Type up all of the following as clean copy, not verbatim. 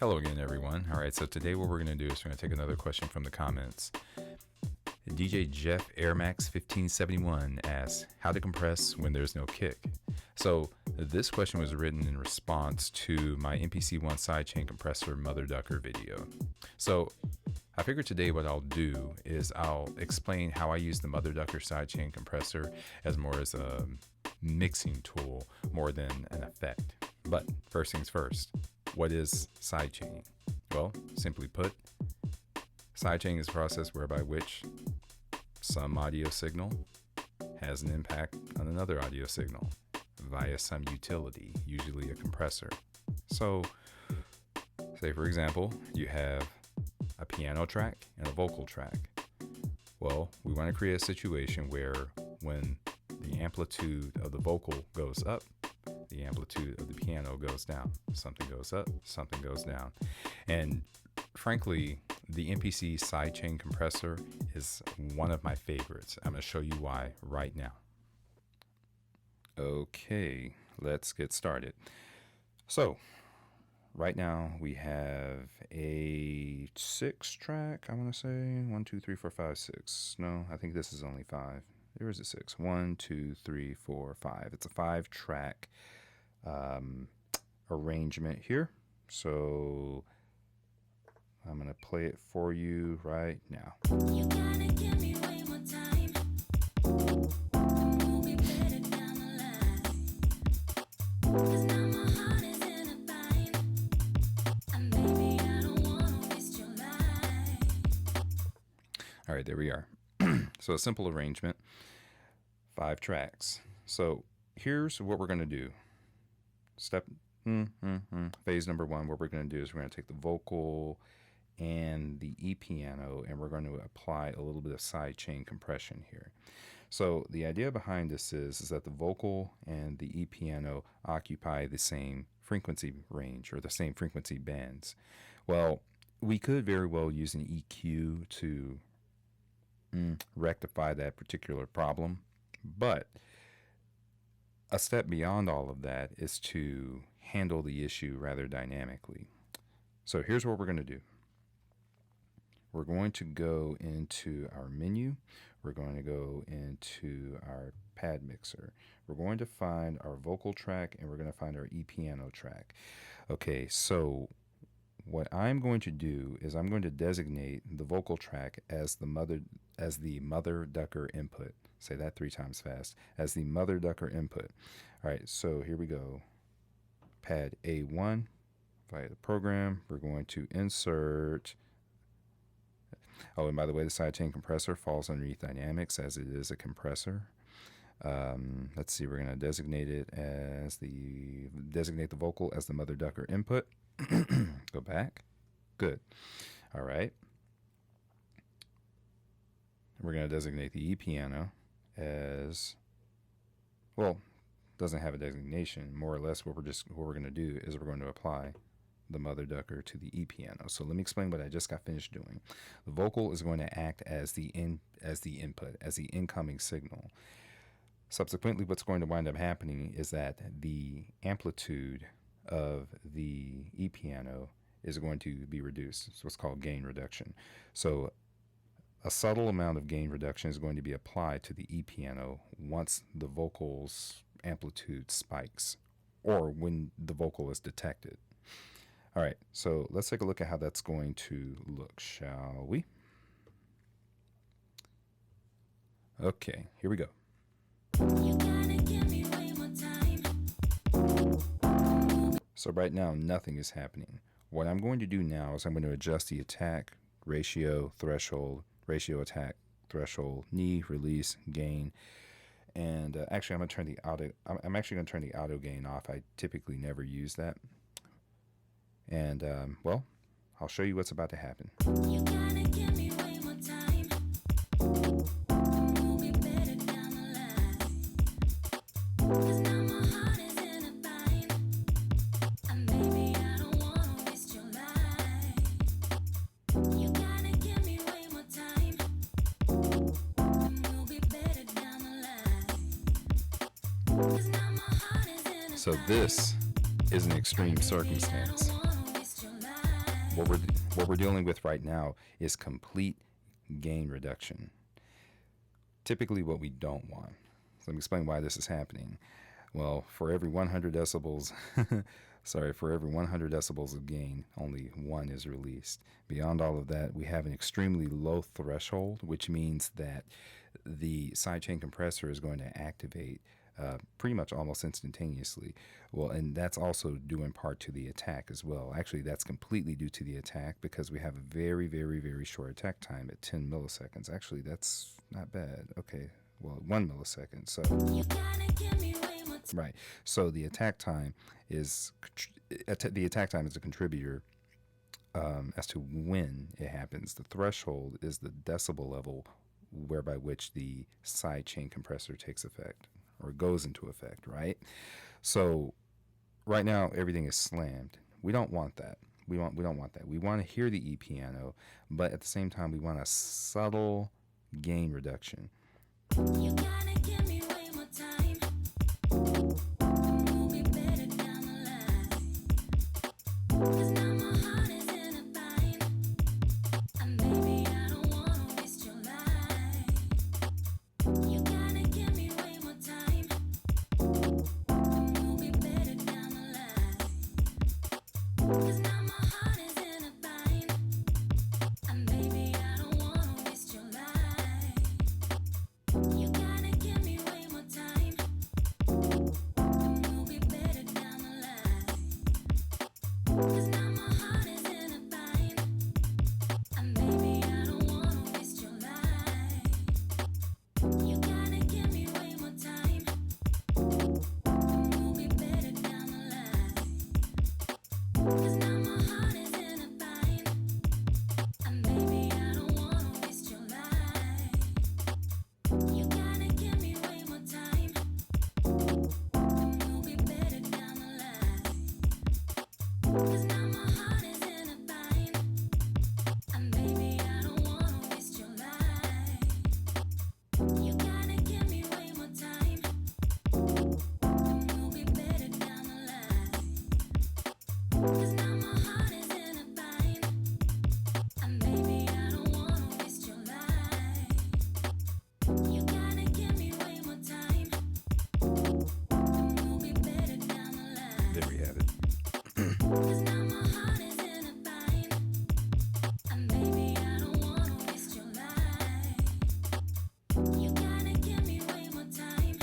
Hello again, everyone. All right, so today what we're going to do is we're going to take another question from the comments. DJ Jeff Airmax 1571 asks, how to compress when there's no kick? So this question was written in response to my MPC 1 sidechain compressor mother ducker video. So I figured today what I'll do is I'll explain how I use the mother ducker sidechain compressor as more as a mixing tool more than an effect. But first things first, what is sidechaining? Well, simply put, sidechaining is a process whereby which some audio signal has an impact on another audio signal via some utility, usually a compressor. So, say for example, you have a piano track and a vocal track. Well, we want to create a situation where when the amplitude of the vocal goes up, the amplitude of the piano goes down. Something goes up, something goes down. And frankly, the MPC sidechain compressor is one of my favorites. I'm going to show you why right now. Okay, let's get started. So, right now we have a 6-track, I want to say. 1, 2, 3, 4, 5, 6. No, I think this is only 5. There is a 6. 1, 2, 3, 4, 5. It's a 5-track arrangement here. So I'm going to play it for you right now. You gotta give me way more time. We'll be better down the line. 'Cause now my heart is in a bind. And baby, I don't want to waste your life. All right, there we are. So a simple arrangement, 5 tracks. So here's what we're going to do. Phase number 1, what we're going to do is we're going to take the vocal and the E piano and we're going to apply a little bit of sidechain compression here. So the idea behind this is that the vocal and the E piano occupy the same frequency range or the same frequency bands. Well, we could very well use an EQ to rectify that particular problem, but a step beyond all of that is to handle the issue rather dynamically. So here's what we're going to do. We're going to go into our menu. We're going to go into our pad mixer. We're going to find our vocal track and we're going to find our E piano track. Okay, so what I'm going to do is I'm going to designate the vocal track as the mother ducker input. Say that 3 times fast. As the mother ducker input. All right, so here we go. Pad A1 via the program. We're going to insert. Oh, and by the way, the sidechain compressor falls underneath dynamics as it is a compressor. Let's see. We're going to designate the vocal as the mother ducker input. Go back. Good. All right. We're going to designate the E piano as, well, doesn't have a designation. More or less what we're going to do is we're going to apply the mother ducker to the E piano. So let me explain what I just got finished doing. The vocal is going to act as the input, as the incoming signal. Subsequently, what's going to wind up happening is that the amplitude of the E piano is going to be reduced. It's what's called gain reduction. So a subtle amount of gain reduction is going to be applied to the E piano once the vocal's amplitude spikes or when the vocal is detected. All right, so let's take a look at how that's going to look, shall we? Okay, here we go. You gotta give me way more time. So right now, nothing is happening. What I'm going to do now is I'm going to adjust the attack, ratio, threshold, ratio, attack, threshold, knee, release, gain. And actually, I'm actually going to turn the auto gain off. I typically never use that. And, well, I'll show you what's about to happen. You gotta give me way more time. We'll be better down the line. 'Cause now my heart is in a bind. And baby, I don't wanna waste your life. You gotta give me way more time. We'll be better down the line. 'Cause now my heart is in a bind. So this is an extreme circumstance. what we're dealing with right now is complete gain reduction. Typically what we don't want. So let me explain why this is happening. Well, for every 100 decibels, for every 100 decibels of gain, only one is released. Beyond all of that, we have an extremely low threshold, which means that the sidechain compressor is going to activate pretty much almost instantaneously. Well, and that's also due in part to the attack as well. Actually, that's completely due to the attack because we have a very, very, very short attack time at 10 milliseconds. Actually, that's not bad. Okay, well, 1 millisecond. So, right. So the attack time is a contributor as to when it happens. The threshold is the decibel level whereby which the sidechain compressor takes effect or goes into effect, right? So right now everything is slammed. We don't want that. We don't want that. We want to hear the E piano, but at the same time we want a subtle gain reduction. You gotta give me way more time. Move me better down the line. 'Cause now my heart is in a bind. And baby, I don't wanna waste your life. You gotta give me way more time. Move me better down the line. 'Cause now my heart is in a bind. And baby, I don't wanna waste your life. You gotta give me way more time. Move me better down the line. 'Cause now my heart is in a bind. And baby, I don't wanna waste your life. You gotta give me way more time. Move me better down the line. 'Cause now my heart is in a bind. And baby, I don't wanna waste your life. You gotta give me way more time. Move me better down the line. 'Cause now my heart is in a bind. And baby, I don't wanna waste your life. You gotta give me way more time. Move me better down the line. 'Cause now my heart is in a bind. And baby, I don't wanna waste your life. You gotta give me way more time. Move me better down the line. There we have it. 'Cause now my heart is in a bind. And baby, I don't wanna waste your life. You gotta give me way more time.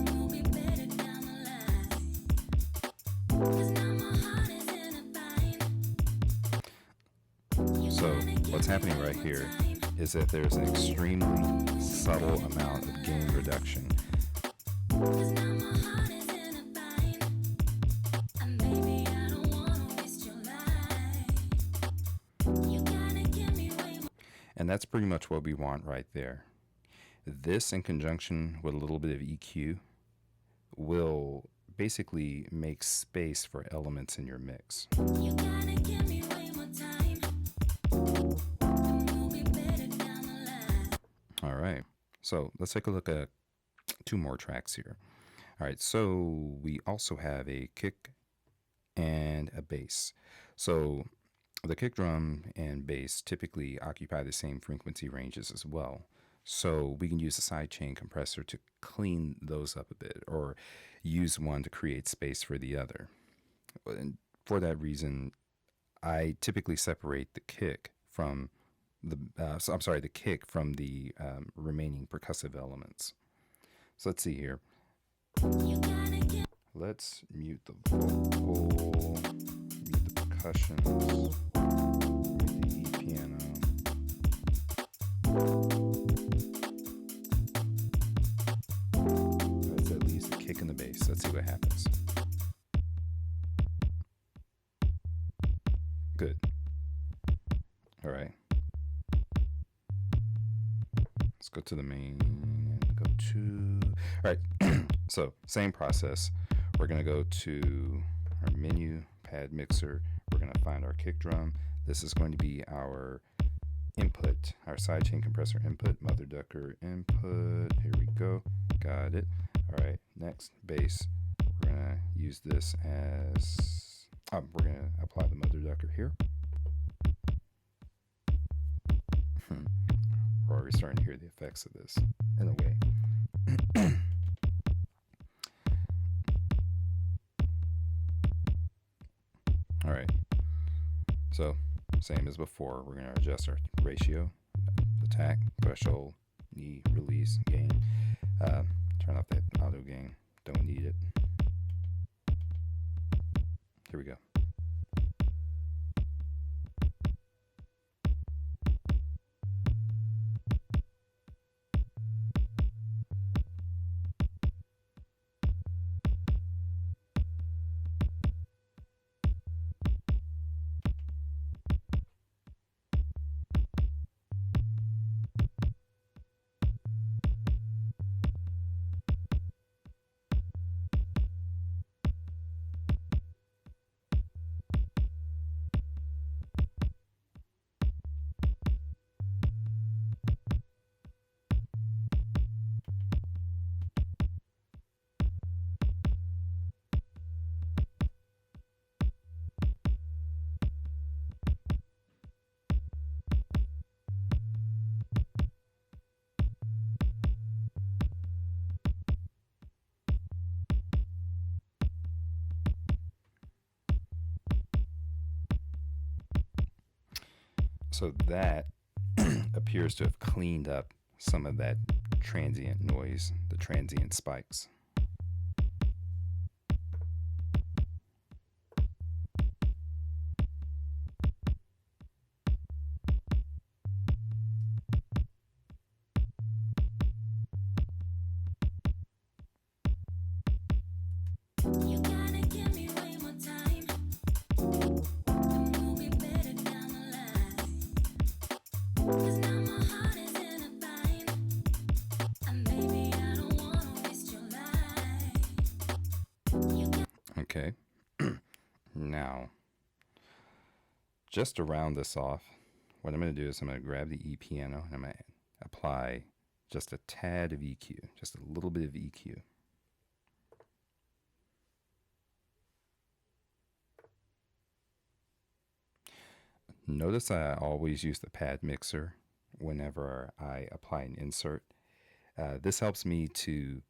Move me better down the line. 'Cause now my heart is in a bind. So what's happening right here is that there's an extremely subtle amount of gain reduction. 'Cause now my heart is in a bind. And baby, I don't wanna waste your life. You gotta give me way more. And that's pretty much what we want right there. This, in conjunction with a little bit of EQ, will basically make space for elements in your mix. You gotta give me way more time. Move me better down the line. All right. So let's take a look at two more tracks here. All right. So we also have a kick and a bass. So the kick drum and bass typically occupy the same frequency ranges as well. So we can use a sidechain compressor to clean those up a bit, or use one to create space for the other. And for that reason, I typically separate the kick from the remaining percussive elements. So let's see here. Let's mute the vocal, mute the percussions, mute the E piano. That's at least a kick in the bass. Let's see what happens. Good. All right. Let's go to the main. All right. So same process. We're going to go to our menu, pad mixer. We're going to find our kick drum. This is going to be our input, our sidechain compressor input, mother ducker input. Here we go. Got it. All right. Next, bass. We're going to use this as, we're going to apply the mother conductor here. We're already starting to hear the effects of this in a way. All right, so same as before, we're going to adjust our ratio, attack, threshold, knee, release, gain. Turn off that auto gain, don't need it. Here we go. So that appears to have cleaned up some of that transient noise, the transient spikes. Okay, now, just to round this off, what I'm going to do is I'm going to grab the E piano and I'm going to apply just a tad of EQ, just a little bit of EQ. Notice I always use the pad mixer whenever I apply an insert. This helps me to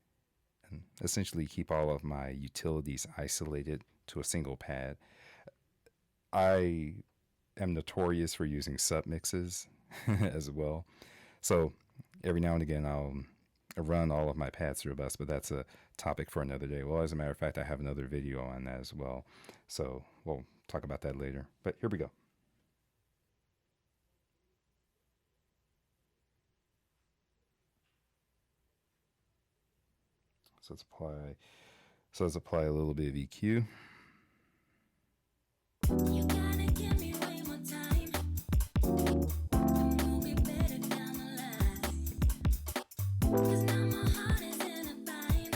essentially keep all of my utilities isolated to a single pad. I am notorious for using submixes as well. So every now and again I'll run all of my pads through a bus, but that's a topic for another day. Well, as a matter of fact, I have another video on that as well. So we'll talk about that later. But here we go. So let's apply a little bit of EQ. You gotta give me way more time. We'll be better down the line. 'Cause now my heart is in a bind.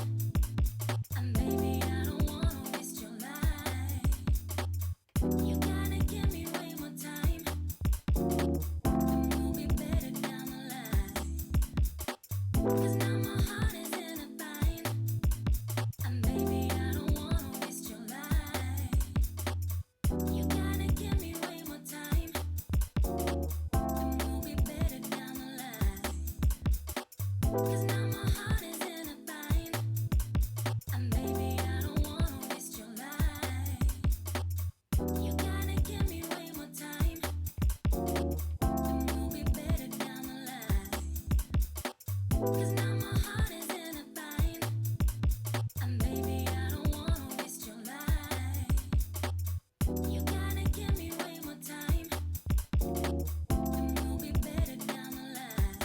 And baby, I don't wanna waste your life. You gotta give me way more time. We'll be better down the line. 'Cause now my heart is in a bind. And baby, I don't wanna waste your life. You gotta give me way more time. And we'll be better down the line. 'Cause now my heart is in a bind. And baby, I don't wanna waste your life. You gotta give me way more time. And we'll be better down the line. 'Cause now my heart is in a bind. And baby, I don't wanna waste your life. You gotta give me way more time. And we'll be better down the line.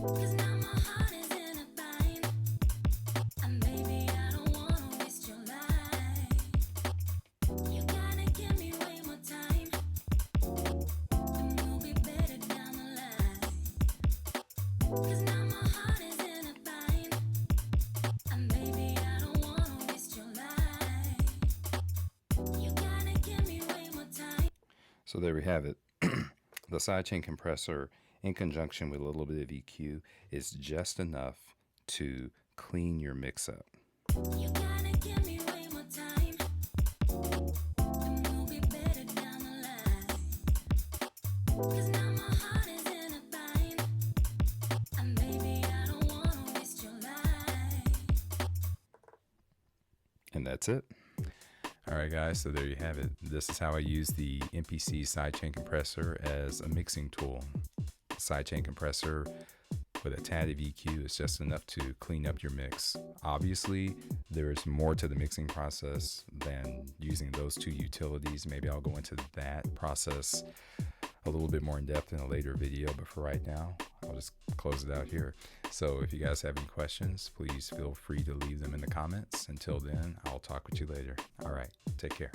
'Cause now my heart is in a bind. And baby, I don't wanna waste your life. You gotta give me way more time. And we'll be better down the line. 'Cause now my heart is in a bind. And baby, I don't wanna waste your life. You gotta give me way more time. So there we have it. The sidechain compressor in conjunction with a little bit of EQ is just enough to clean your mix up. You gotta give me way more time. And we'll be better 'Cause now my heart is in a bind, and baby, I don't wanna waste your life. And that's it. All right, guys, so there you have it. This is how I use the MPC sidechain compressor as a mixing tool. Sidechain compressor with a tad of EQ is just enough to clean up your mix. Obviously, there's more to the mixing process than using those two utilities. Maybe I'll go into that process a little bit more in depth in a later video, but for right now, I'll just close it out here. So if you guys have any questions, please feel free to leave them in the comments. Until then, I'll talk with you later. All right, take care.